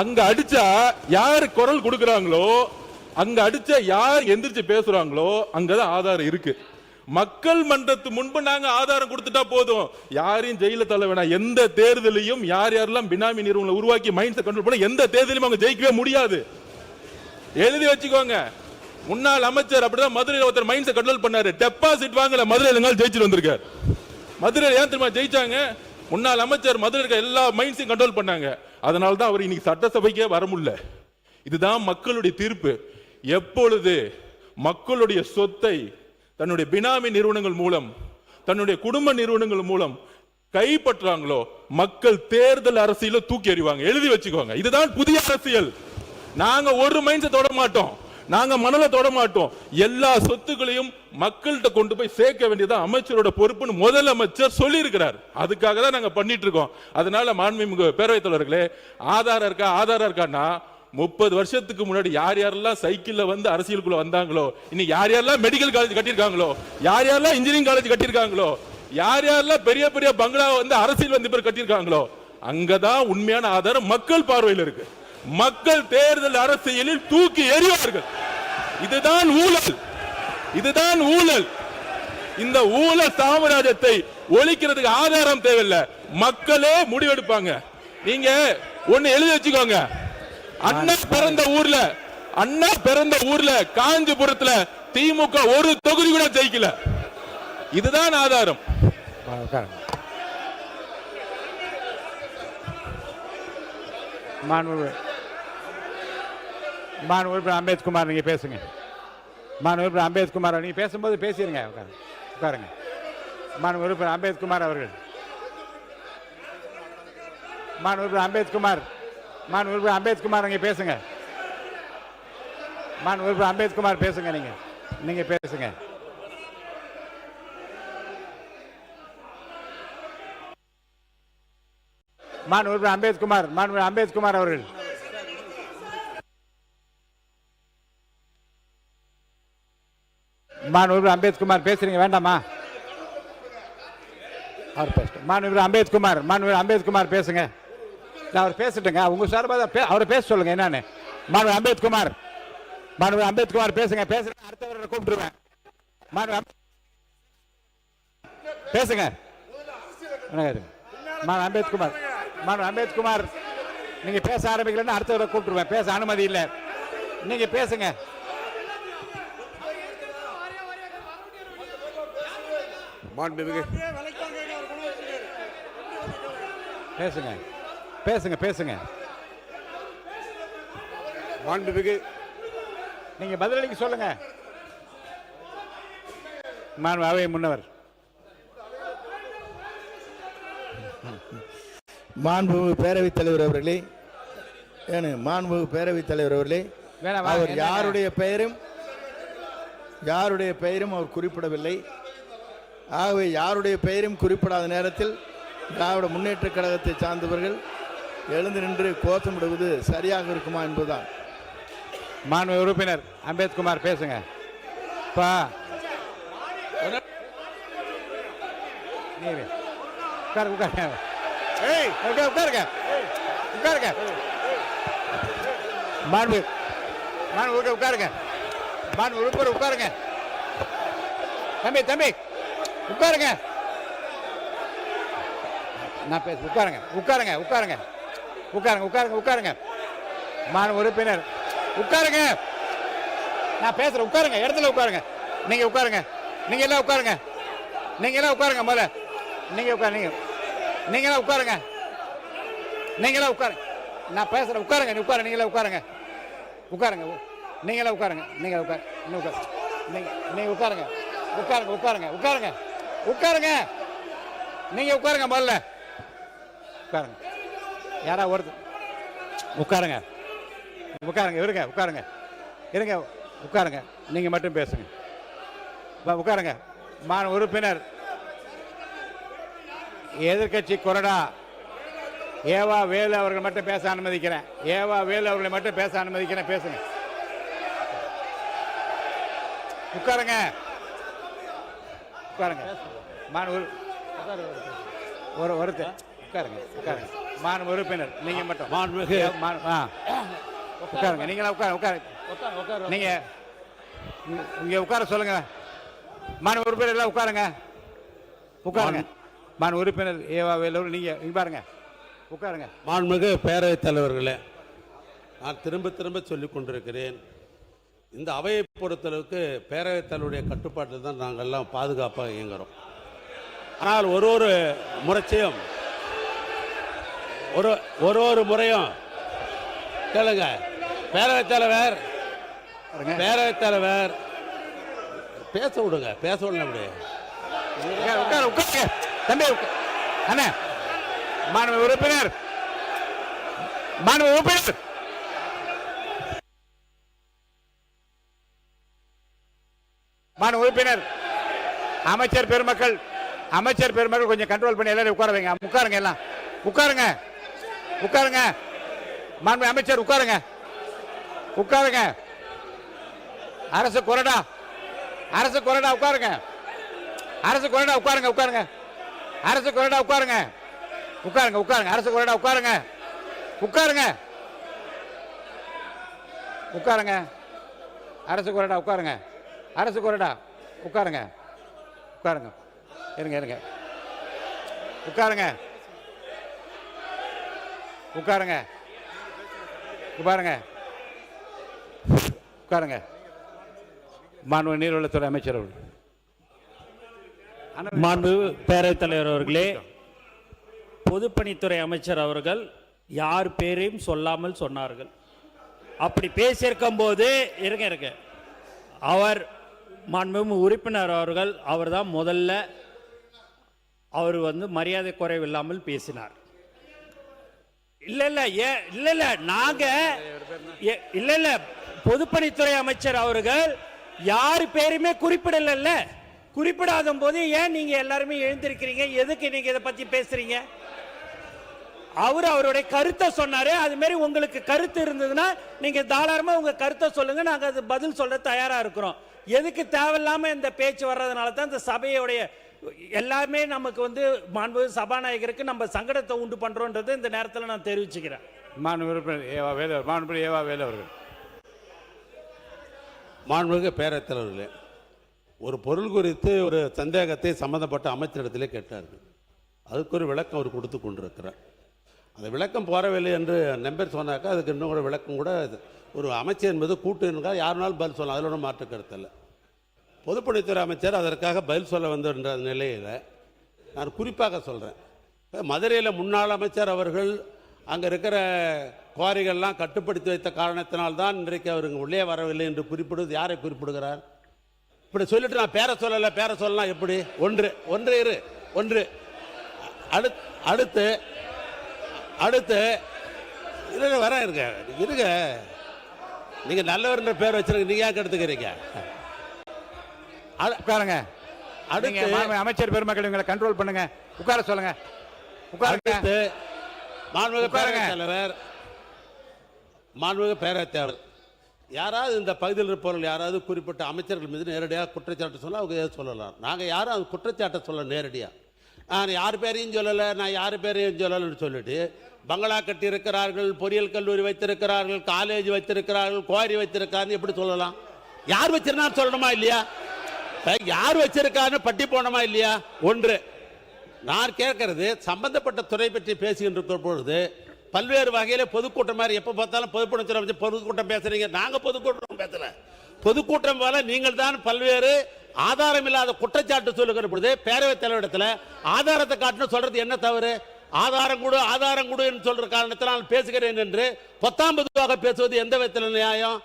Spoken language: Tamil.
அங்க அடிச்சா யாரு குரல் கொடுக்கறாங்களோ, அங்க அடிச்சா யார் எந்திரிச்சு பேசுறாங்களோ அங்கதான் ஆதாரம் இருக்கு. மக்கள் மன்றத்து முன்பு நாங்க ஆதாரம் கொடுத்துட்டா போதும், யாரையும் ஜெயில தள்ள வேணாம். எந்த தேர்தலையும் யார் யாரெல்லாம் பினாமி நிறுவனங்களை உருவாக்கி மைண்ட்ஸை கண்ட்ரோல் பண்ண எந்த தேர்தலையும் அவங்க ஜெயிக்கவே முடியாது. எழுதி வச்சுக்கோங்க. முன்னாள் அமைச்சர் அப்படிதான் மதுரையில் ஒருத்தர் மைண்ட்ஸை கண்ட்ரோல் பண்ணாரு. டெபாசிட் வாங்கல, மதுரையில் ஜெயிச்சுட்டு வந்திருக்காரு. மதுரையில் ஏன் தெரியுமா ஜெயிச்சாங்க? முன்னாள் அமைச்சர் மதுரை இருக்க எல்லா மைண்ட்ஸையும் கண்ட்ரோல் பண்ணாங்க. அதனால தான் அவர் இன்னைக்கு சட்டசபைக்கே வர முடியல. இதுதான் மக்களுடைய தீர்ப்பு. எப்பொழுது மக்களுடைய சொத்தை தன்னுடைய பினாமி நிறுவனங்கள் மூலம், தன்னுடைய குடும்ப நிறுவனங்கள் மூலம் கைப்பற்றாங்களோ, மக்கள் தேர்தல் அரசியல தூக்கி எறிவாங்க. எழுதி வச்சுக்கோங்க. இதுதான் புதிய அரசியல். நாங்க ஒரு மைண்ட்ஸை தொட மாட்டோம், நாங்க மணல தொட மாட்டோம். எல்லா சொத்துக்களையும் மக்கள்கிட்ட கொண்டு போய் சேர்க்க வேண்டியதான் அமைச்சரோட பொறுப்புன்னு முதலமைச்சர் சொல்லி இருக்கிறார். அதுக்காக தான் நாங்க பண்ணிட்டு இருக்கோம். அதனால மாண்புமிகு பேரவைத் தலைவர்களே, ஆதாரம் இருக்கா ஆதாரம் இருக்கான்னா 30 வருஷத்துக்கு முன்னாடி யார் யாரெல்லாம் சைக்கிள்ல வந்து அரசியலுக்குள்ள வந்தாங்களோ, இன்னைக்கு யார் யாரெல்லாம் மெடிக்கல் காலேஜ் கட்டியிருக்காங்களோ, யார் யாரெல்லாம் இன்ஜினியரிங் காலேஜ் கட்டியிருக்காங்களோ, யார் யாரெல்லாம் பெரிய பெரிய பங்களா வந்து அரசியல் வந்து பேர் கட்டியிருக்காங்களோ, அங்கதான் உண்மையான ஆதாரம் மக்கள் பார்வையில் இருக்கு. மக்கள் தேர்தல் அரசியலில் தூக்கி எறிவார்கள். இதுதான் ஊழல், இதுதான் ஊழல். இந்த ஊழல் சாம்ராஜ்யத்தை ஒழிக்கிறதுக்கு ஆதாரம் தேவையில்லை, மக்களே முடிவெடுப்பாங்க. நீங்க ஒன்னு எழுதி வச்சுக்கோங்க. அண்ணா பிறந்த ஊர்ல காஞ்சிபுரத்துல திமுக ஒரு தொகுதி கூட ஜெயிக்கல. இதுதான் ஆதாரம். அம்பேத்குமார் நீங்க பேசுங்க. அம்பேத்குமார் நீங்க பேசும்போது பேசிருங்க. உட்காருங்க. மாண்புமிகு அம்பேத்குமார் அவர்கள். அம்பேத்குமார் நீங்க பேசுங்க. அம்பேத்குமார் பேசுங்க. நீங்க பேசுங்க. அம்பேத்குமார் அவர்கள். அம்பேத்குமார் பேசுறீங்க வேண்டாமா? அவர் பேச அம்பேத்குமார் பேசுங்க. அவர் பேசட்டுங்க. உங்க சார்பாக அவரை பேச சொல்லுங்க. என்னன்னு அம்பேத்குமார் பேசுங்க. அடுத்தவரை கூப்பிட்டுருவேன். பேசுங்க. அம்பேத்குமார் நீங்க பேச ஆரம்பிக்கலன்னு அடுத்தவரை கூப்பிட்டுருவேன். பேச அனுமதி இல்லை. நீங்க பேசுங்க. பேசுங்க. நீங்க பதிலளிக்க சொல்லுங்க. அவை முன்னவர். மாண்புமிகு பேரவைத் தலைவர் அவர்களே, மாண்புமிகு பேரவைத் தலைவர் அவர்களே, அவர் யாருடைய பெயரும் அவர் குறிப்பிடவில்லை. ஆகவே யாருடைய பெயரும் குறிப்பிடாத நேரத்தில் திராவிட முன்னேற்ற கழகத்தை சார்ந்தவர்கள் எழுந்து நின்று கோஷமிடுவது சரியாக இருக்குமா என்பதுதான். மாண்புமிகு உறுப்பினர் அம்பேத்குமார் பேசுங்க. உட்காருங்க. தம்பி உட்காருங்க. நான் பேச உட்காருங்க. மாண்புமிகு உறுப்பினர் உட்காருங்க. நான் பேசுறேன். உட்காருங்க. இடத்துல உட்காருங்க. நீங்க உட்காருங்க. நீங்க எல்லாம் உட்காருங்க. முதல்ல நீங்க உட்காருங்க. நான் பேசுறேன். உட்காருங்க. நீங்களே உட்காருங்க. நீங்க உட்காருங்க. முதல்ல உட்காருங்க. யாரா ஒருத்தர் உட்காருங்க. உட்காருங்க. நீங்க மட்டும் பேசுங்க. உட்காருங்க. உறுப்பினர் எதிர்கட்சி கொறடா ஏவா வேலு அவர்கள் மட்டும் பேச அனுமதிக்கிறேன். பேசுங்க. உட்காருங்க. ஒருத்தர் உட்காருங்க. மாண்பு உறுப்பினர் நீங்க மட்டும் மாண்புமிகு உட்காருங்க. நீங்களா உட்காருங்க. நீங்க இங்க உட்கார சொல்லுங்க. மாண்பு உறுப்பினர் எல்லாம் உட்காருங்க. மாண்பு உறுப்பினர் ஏவா வேலூர் நீங்க இங்க பாருங்க, உட்காருங்க. மாண்புமிகு பேரவைத் தலைவர்களே, நான் திரும்ப திரும்ப சொல்லிக் கொண்டிருக்கிறேன், இந்த அவையை பொறுத்தளவுக்கு பேரவைத் தலைவருடைய கட்டுப்பாட்டில் தான் நாங்கள் எல்லாம் பாதுகாப்பாக இயங்குறோம். ஆனால் ஒரு முறையும் ஒரு முறையும் கேளுங்க, பேரவைத் தலைவர் பேச விடுங்க, பேச விடல முடியாது. உட்காருங்க தம்பி. அண்ணா மாண்பு உறுப்பினர் அமைச்சர் பெருமக்கள் கொஞ்சம் கண்ட்ரோல் பண்ணி எல்லாரும் உட்கார வைங்க. உட்காருங்க, எல்லாம் உட்காருங்க. மாண்பு அமைச்சர் உட்காருங்க. அரசு கொறடா உட்காருங்க. அரசு கொறடா உட்காருங்க. அரசு கொறடா உட்காருங்க. அரசு கொறடா உட்காருங்க. அரசு கொறடா உட்காருங்க. இருங்க. உட்காருங்க. மாண்பு நீர்வளத்துறை அமைச்சர் அவர்கள். மாண்பு பேரவைத் தலைவர் அவர்களே, பொதுப்பணித்துறை அமைச்சர் அவர்கள் யார் பேரையும் சொல்லாமல் சொன்னார்கள். அப்படி பேசியிருக்கும் போது இருங்க அவர் மாண்பு உறுப்பினர் அவர்கள் அவர்தான் முதல்ல அவர் மரியாதை குறைவில்லாமல் பேசினார். இல்ல நாங்க இல்ல பொதுப்பணித்துறை அமைச்சர் அவர்கள் யார் பேருமே குறிப்பிடல. குறிப்பிடாத போது ஏன் நீங்க எல்லாருமே எழுந்திருக்கிறீங்க? எதுக்கு நீங்க இதை பத்தி பேசுறீங்க? அவருடைய கருத்தை சொன்னாரு. அது மாதிரி உங்களுக்கு கருத்து இருந்ததுன்னா நீங்க தாராளமா உங்க கருத்தை சொல்லுங்க, நாங்க அது பதில் சொல்ல தயாரா இருக்கிறோம். எதுக்கு தேவையில்லாம இந்த பேச்சு வர்றதுனால தான் இந்த சபையோடைய எல்லாமே நமக்கு மாண்பு சபாநாயகருக்கு நம்ம சங்கடத்தை உண்டு பண்றோம்ன்றது இந்த நேரத்தில் நான் தெரிவிச்சுக்கிறேன். மாண்புமிகு ஏவா வேலு அவர்கள். மாண்புமிகு பேரவைத் தலைவர்களே, ஒரு பொருள் குறித்து ஒரு சந்தேகத்தை சம்பந்தப்பட்ட அமைச்சரிடத்திலே கேட்டார்கள். அதுக்கு ஒரு விளக்கம் அவர் கொடுத்து கொண்டிருக்கிறார். அந்த விளக்கம் போறவில்லை என்று நம்பர் சொன்னாக்கா அதுக்கு இன்னும் கூட விளக்கம் கூட ஒரு அமைச்சர் என்பது கூட்டு இருந்தால் யாருனாலும் பதில் சொல்லலாம், அதில் ஒன்றும் மாற்று கருத்து இல்லை. பொதுப்பணித்துறை அமைச்சர் அதற்காக பதில் சொல்ல வந்திருந்த நிலையில் நான் குறிப்பாக சொல்கிறேன், மதுரையில் முன்னாள் அமைச்சர் அவர்கள் அங்கே இருக்கிற குவாரிகள்லாம் கட்டுப்படுத்தி வைத்த காரணத்தினால்தான் இன்றைக்கு அவருக்கு உள்ளே வரவில்லை என்று குறிப்பிடுவது யாரை குறிப்பிடுகிறார்? இப்படி சொல்லிட்டு நான் பேர சொல்லலாம் எப்படி? ஒன்று அடுத்து வர இருங்க நீங்க நல்லவர்ன்ற பேர் வச்சிருக்க, நீங்க யாருக்கு எடுத்துக்கிறீங்க? உட்காருங்க. அடுத்து அமைச்சர் பெருமக்கள் இவங்களை கண்ட்ரோல் பண்ணுங்க. உட்கார சொல்லுங்க. அடுத்து மாண்புமிகு பேரவைத் தலைவர் யாராவது இந்த பகுதியில் இருப்பவர்கள் யாராவது குறிப்பிட்ட அமைச்சர்கள் மீது நேரடியாக குற்றச்சாட்டு சொல்ல அவங்க சொல்லலாம். நாங்கள் யாரும் அது குற்றச்சாட்டை சொல்ல நேரடியாக நான் யார் பேரையும் சொல்லலைன்னு சொல்லிட்டு பங்களா கட்டி இருக்கிறார்கள், பொறியியல் கல்லூரி வைத்திருக்கிறார்கள், காலேஜ் வைத்திருக்கிறார்கள், குவாரி வைத்திருக்காருன்னு எப்படி சொல்லலாம்? யார் வச்சிருந்தான்னு சொல்லணுமா இல்லையா? யார் வச்சிருக்காருன்னு பட்டி போனோமா இல்லையா? ஒன்று நான் கேட்கறது, சம்பந்தப்பட்ட துறை பற்றி பேசிக்கிட்டு இருக்கிற பொழுது பல்வேறு வகையில் பொதுக்கூட்டம் மாதிரி எப்போ பார்த்தாலும் பொதுக்கூட்டம் பேசுறீங்க. நாங்கள் பொதுக்கூட்டம் பேசல. பொதுக்கூட்டம் போல நீங்கள் தான் பல்வேறு ஆதாரம் இல்லாத குற்றச்சாட்டு சொல்லுகிற பொழுது பேரவைத் தலைவரிடத்தில் ஆதாரத்தை காட்டணும் சொல்றது என்ன தவறு? ஆதாரம் கொடு என்று சொல்ற காரணத்தில் நான் பேசுகிறேன் என்று 19 பேசுவது எந்த விதத்தில் நியாயம்?